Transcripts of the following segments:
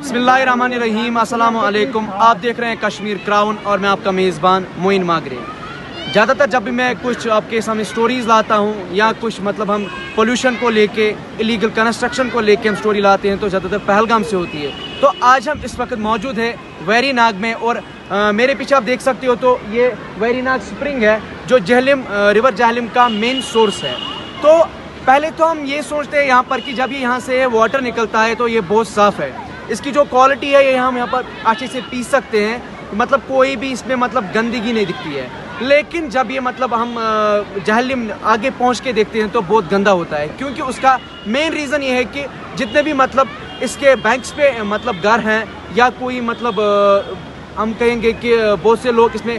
बिस्मिल्लाहिर्रहमानिर्रहीम, अस्सलाम वालेकुम। आप देख रहे हैं कश्मीर क्राउन और मैं आपका मेज़बान मोइन मागरे। ज़्यादातर जब भी मैं कुछ आपके सामने स्टोरीज़ लाता हूँ या कुछ मतलब हम पोल्यूशन को लेके, इलीगल कंस्ट्रक्शन को लेके हम स्टोरी लाते हैं तो ज़्यादातर पहलगाम से होती है। तो आज हम इस वक्त मौजूद है वेरीनाग में और मेरे पीछे आप देख सकते हो तो ये वेरीनाग स्प्रिंग है जो जहलम रिवर जहलम का मेन सोर्स है। तो पहले तो हम ये सोचते हैं यहाँ पर कि जब ये यहाँ से वाटर निकलता है तो ये बहुत साफ़ है, इसकी जो क्वालिटी है ये हम यहाँ पर अच्छे से पी सकते हैं, मतलब कोई भी इसमें मतलब गंदगी नहीं दिखती है। लेकिन जब ये मतलब हम जहलम आगे पहुँच के देखते हैं तो बहुत गंदा होता है, क्योंकि उसका मेन रीज़न ये है कि जितने भी मतलब इसके बैंक्स पे मतलब घर हैं या कोई मतलब हम कहेंगे कि बहुत से लोग इसमें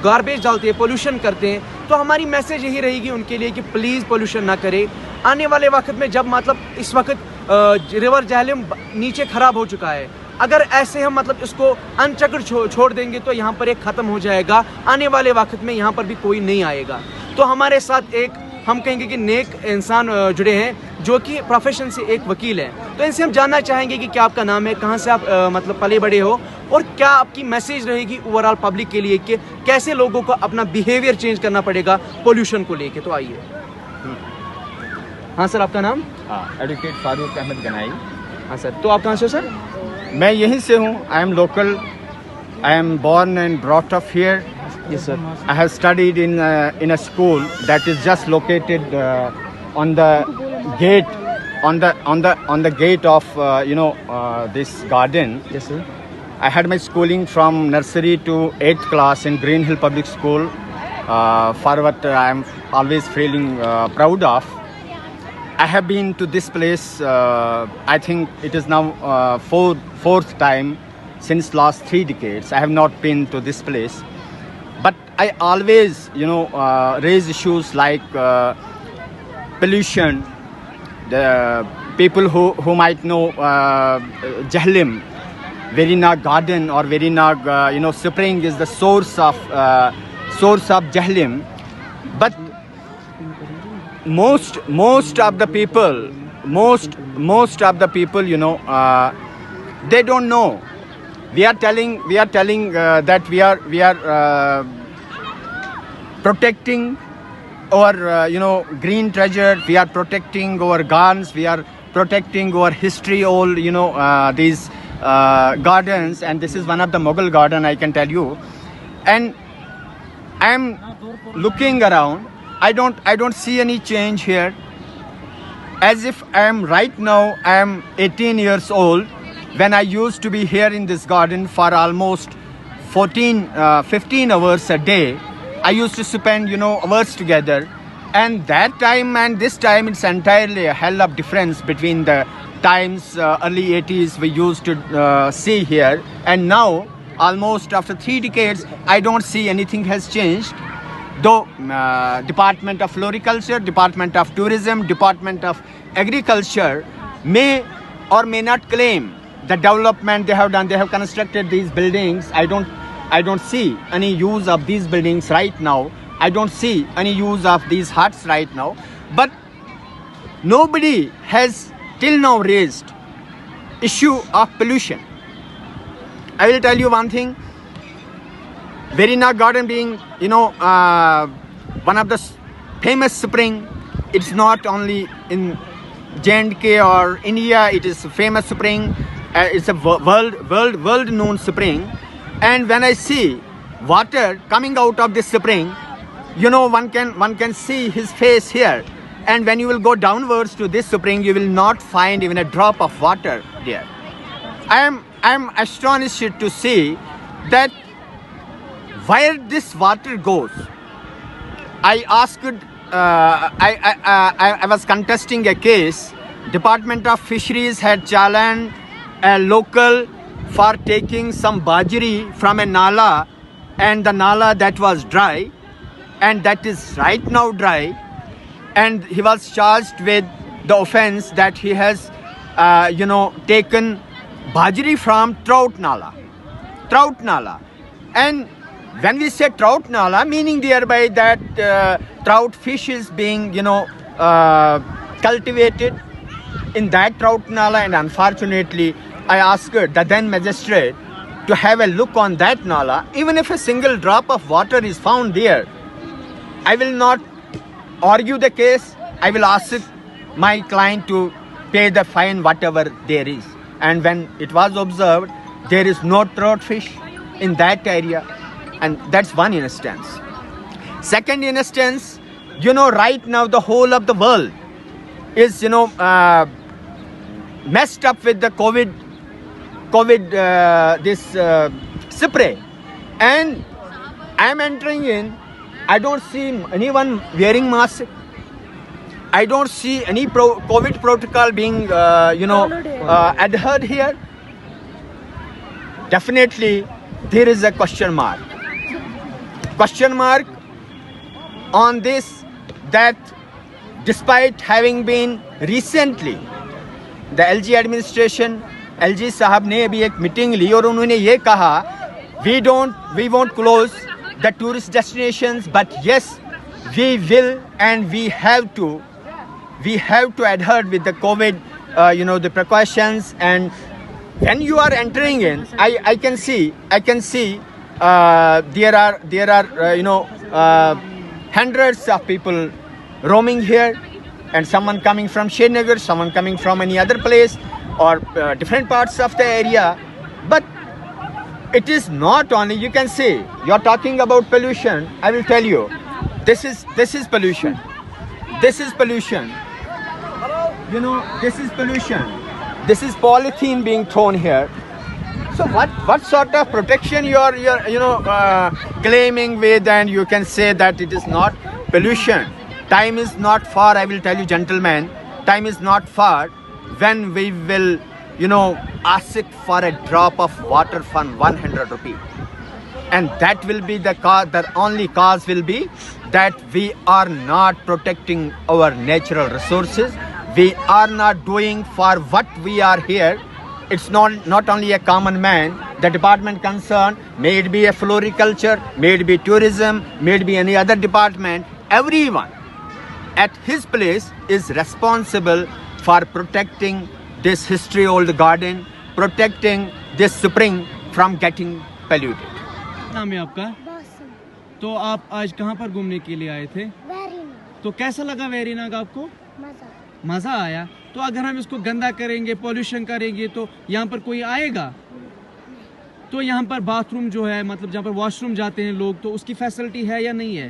गार्बेज डालते हैं, पोल्यूशन करते हैं। तो हमारी मैसेज यही रहेगी उनके लिए कि प्लीज़ पोल्यूशन ना करें। आने वाले वक्त में जब मतलब इस वक्त रिवर जहलम नीचे ख़राब हो चुका है, अगर ऐसे हम मतलब इसको अनचक्र छोड़ देंगे तो यहाँ पर एक ख़त्म हो जाएगा। आने वाले वक्त में यहाँ पर भी कोई नहीं आएगा। तो हमारे साथ एक हम कहेंगे कि नेक इंसान जुड़े हैं जो कि प्रोफेशन से एक वकील हैं। तो इनसे हम जानना चाहेंगे कि क्या आपका नाम है, कहाँ से आप मतलब पले बड़े हो और क्या आपकी मैसेज रहेगी ओवरऑल पब्लिक के लिए कि कैसे लोगों को अपना बिहेवियर चेंज करना पड़ेगा पोल्यूशन को लेके। तो आइए। हाँ सर, आपका नाम? एडवोकेट फारूक अहमद गनाई। हाँ सर, तो आप कहाँ से हो सर? मैं यहीं से हूँ। I am local, I am born and brought up here. Yes sir. I have studied in a school that is just located on the gate, on the gate of this garden. Yes sir. I had my schooling from nursery to 8th class in Green Hill Public School, for what I am always feeling proud of. I have been to this place, I think it is now fourth time since last 3 decades. I have not been to this place. But I always, raise issues like pollution. The people who might know Jahlim, Veerinag Garden or Veerinag, spring is the source of Jahlim. But most of the people, they don't know. We are telling that we are protecting our green treasure. We are protecting our gardens. We are protecting our history. All these gardens, and this is one of the Mughal garden, I can tell you. And I am looking around. I don't see any change here. As if I am right now, I am 18 years old. When I used to be here in this garden for almost 15 hours a day, I used to spend, hours together. And that time and this time, it's entirely a hell of difference between the times, early 80s we used to see here. And now, almost after 3 decades, I don't see anything has changed. Though Department of Floriculture, Department of Tourism, Department of Agriculture may or may not claim the development they have done. They have constructed these buildings. I don't see any use of these buildings right now. I don't see any use of these huts right now. But nobody has till now raised issue of pollution. I will tell you one thing. Veerinag Garden being, one of the famous spring. It's not only in J&K or India. It is a famous spring. It's a world known spring. And when I see water coming out of this spring, one can see his face here. And when you will go downwards to this spring, you will not find even a drop of water there. I am astonished to see that where this water goes. I asked, I was contesting a case. Department of Fisheries had challenged a local for taking some bajri from a nala, and the nala that was dry, and that is right now dry, and he was charged with the offense that he has taken bajri from trout nala. And when we say trout nala, meaning thereby that trout fish is being cultivated in that trout nala, and unfortunately I asked the then magistrate to have a look on that nala. Even if a single drop of water is found there, I will not argue the case. I will ask my client to pay the fine whatever there is. And when it was observed, there is no trout fish in that area. And that's one instance. Second instance, right now the whole of the world is, messed up with the COVID spray. And I am entering in, I don't see anyone wearing mask. I don't see any COVID protocol being, adhered here. Definitely, there is a question mark. Question mark on this, that despite having been recently, the LG administration, LG साहब ने अभी एक meeting ली और उन्होंने ये कहा, we won't close the tourist destinations, but yes, we will and we have to adhere with the COVID, the precautions. And when you are entering in, I can see there are hundreds of people roaming here, and someone coming from Srinagar, someone coming from any other place or different parts of the area. But it is not only, you can say, you are talking about pollution. I will tell you, this is pollution. This is pollution. This is pollution. This is polythene being thrown here. So what sort of protection you are claiming with, and you can say that it is not pollution? Time is not far, I will tell you, gentlemen. Time is not far when we will, ask for a drop of water for 100 rupees. And that will be the cause, the only cause will be that we are not protecting our natural resources. We are not doing for what we are here. It's not only a common man, the department concerned, may it be a floriculture, may it be tourism, may it be any other department, everyone at his place is responsible for protecting this history-old garden, protecting this spring from getting polluted. नाम है आपका? तो आप आज कहाँ पर घूमने के लिए आए थे? वेरीनाग। तो कैसा लगा वेरीनाग आपको? मज़ा आया। तो अगर हम इसको गंदा करेंगे, पॉल्यूशन करेंगे, तो यहाँ पर कोई आएगा? तो यहाँ पर बाथरूम जो है, मतलब जहाँ पर वॉशरूम जाते हैं लोग, तो उसकी फैसिलिटी है या नहीं है?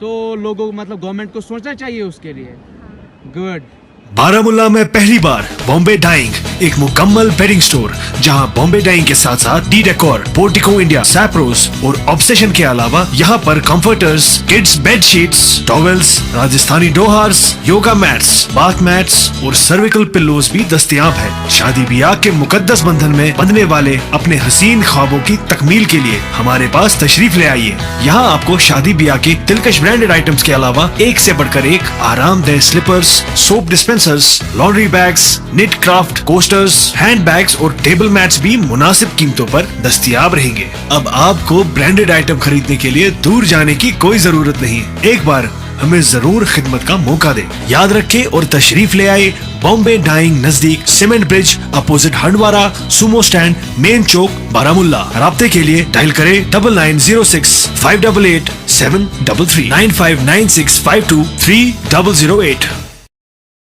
तो लोगों, मतलब गवर्नमेंट को सोचना चाहिए उसके लिए। गुड। बारामुल्ला में पहली बार बॉम्बे डाइंग, एक मुकम्मल बेडिंग स्टोर जहां बॉम्बे डाइंग के साथ साथ डी डेकोर, पोर्टिको इंडिया, सैप्रोस और ऑब्सेशन के अलावा यहां पर comforters, kids bed sheets, towels, Rajasthani डोहार्स, योगा मैट्स, बाथ मैट्स और सर्विकल पिल्लोज भी दस्तयाब है। शादी ब्याह के मुकद्दस बंधन में बंधने वाले अपने हसीन ख्वाबों की तकमील के लिए हमारे पास तशरीफ ले आइए। यहाँ आपको शादी ब्याह के दिलकश ब्रांडेड आइटम्स के अलावा एक से बढ़कर एक आरामदेह slippers, soap dispensers, laundry bags, knit craft, coasters, hand bags और टेबल मैट्स भी मुनासिब कीमतों पर दस्तयाब रहेंगे। अब आपको ब्रांडेड आइटम खरीदने के लिए दूर जाने की कोई जरूरत नहीं। एक बार हमें जरूर खिदमत का मौका दें। याद रखें और तशरीफ ले आए बॉम्बे डाइंग, नजदीक cement bridge, opposite Handwara sumo stand, main चौक, बारामुल्ला। राब्ते के लिए डायल करें 9906 588 733 9596 52 3008।